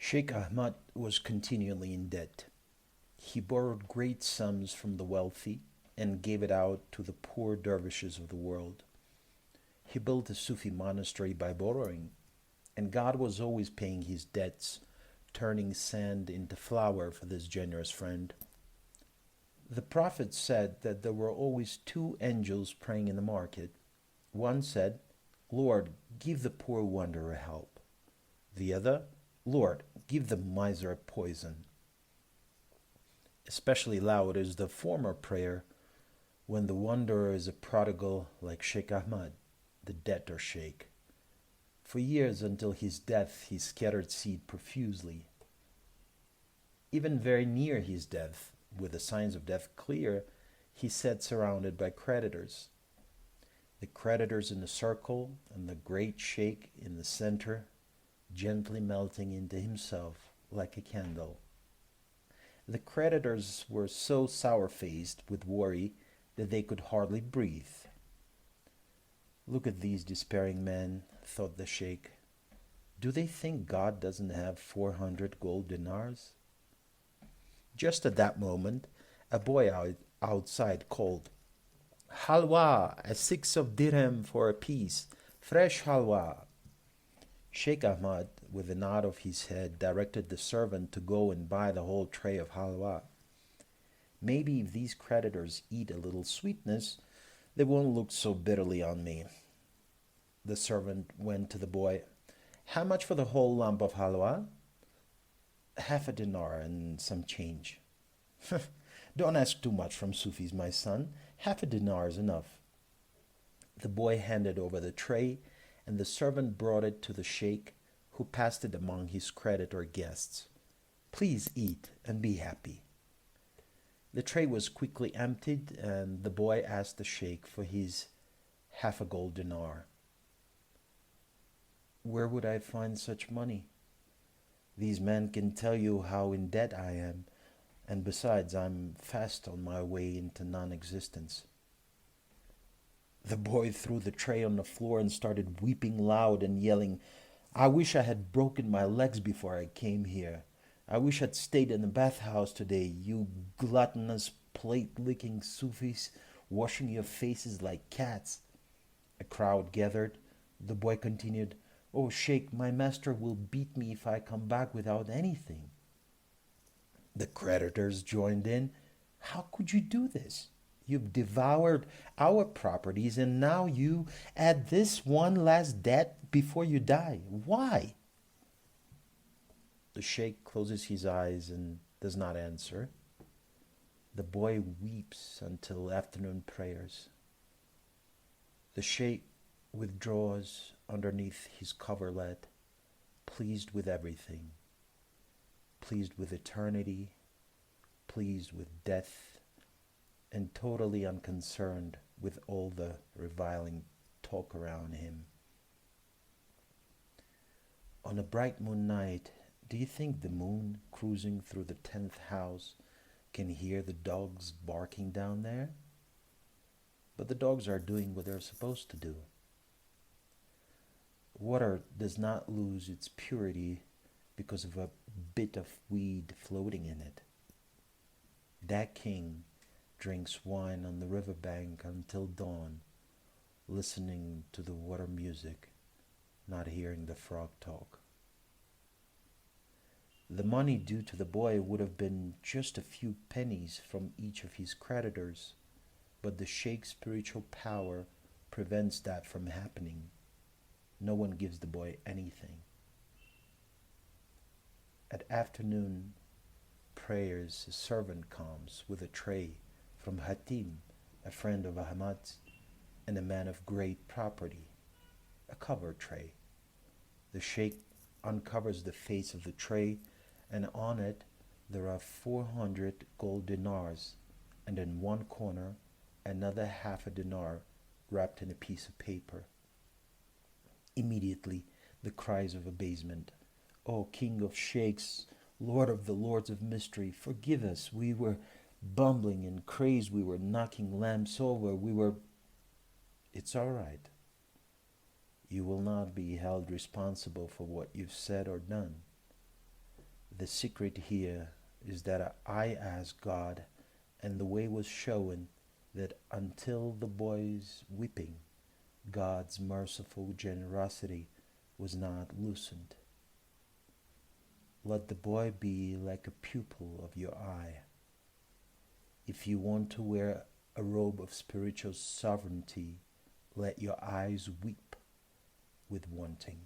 Sheikh Ahmad was continually in debt. He borrowed great sums from the wealthy and gave it out to the poor dervishes of the world. He built a Sufi monastery by borrowing, and God was always paying his debts, turning sand into flour for this generous friend. The Prophet said that there were always two angels praying in the market. One said, Lord, give the poor wanderer help. The other, Lord, give the miser poison. Especially loud is the former prayer when the wanderer is a prodigal like Sheikh Ahmad, the debtor sheikh. For years until his death, he scattered seed profusely. Even very near his death, with the signs of death clear, he sat surrounded by creditors. The creditors in a circle, and the great sheikh in the center, gently melting into himself like a candle. The creditors were so sour-faced with worry that they could hardly breathe. Look at these despairing men, thought the sheikh. Do they think God doesn't have 400 gold dinars? Just at that moment, a boy outside called, Halwa, a six of dirham for a piece, fresh halwa. Sheikh Ahmad, with a nod of his head, directed the servant to go and buy the whole tray of halwa. Maybe if these creditors eat a little sweetness, they won't look so bitterly on me. The servant went to the boy. How much for the whole lump of halwa? Half a dinar and some change. Don't ask too much from Sufis, my son. Half a dinar is enough. The boy handed over the tray, and the servant brought it to the sheikh, who passed it among his creditor guests. Please eat and be happy. The tray was quickly emptied, and the boy asked the sheikh for his half a gold dinar. Where would I find such money? These men can tell you how in debt I am, and besides, I'm fast on my way into non-existence. The boy threw the tray on the floor and started weeping loud and yelling, I wish I had broken my legs before I came here. I wish I'd stayed in the bathhouse today, you gluttonous plate-licking Sufis, washing your faces like cats. A crowd gathered. The boy continued, Oh, Sheikh, my master will beat me if I come back without anything. The creditors joined in. How could you do this? You've devoured our properties, and now you add this one last debt before you die. Why? The sheikh closes his eyes and does not answer. The boy weeps until afternoon prayers. The sheikh withdraws underneath his coverlet, pleased with everything, pleased with eternity, pleased with death, and totally unconcerned with all the reviling talk around him. On a bright moon night, do you think the moon, cruising through the 10th house, can hear the dogs barking down there? But the dogs are doing what they're supposed to do. Water does not lose its purity because of a bit of weed floating in it. That king drinks wine on the riverbank until dawn, listening to the water music, not hearing the frog talk. The money due to the boy would have been just a few pennies from each of his creditors, but the sheikh's spiritual power prevents that from happening. No one gives the boy anything. At afternoon prayers, a servant comes with a tray from Hatim, a friend of Ahmad's, and a man of great property, a covered tray. The sheikh uncovers the face of the tray, and on it there are 400 gold dinars, and in one corner another half a dinar wrapped in a piece of paper. Immediately the cries of abasement, O King of Sheikhs, Lord of the Lords of Mystery, forgive us, we were bumbling and crazed, we were knocking lamps over, we were... It's all right. You will not be held responsible for what you've said or done. The secret here is that I asked God, and the way was shown that until the boy's weeping, God's merciful generosity was not loosened. Let the boy be like a pupil of your eye. If you want to wear a robe of spiritual sovereignty, let your eyes weep with wanting.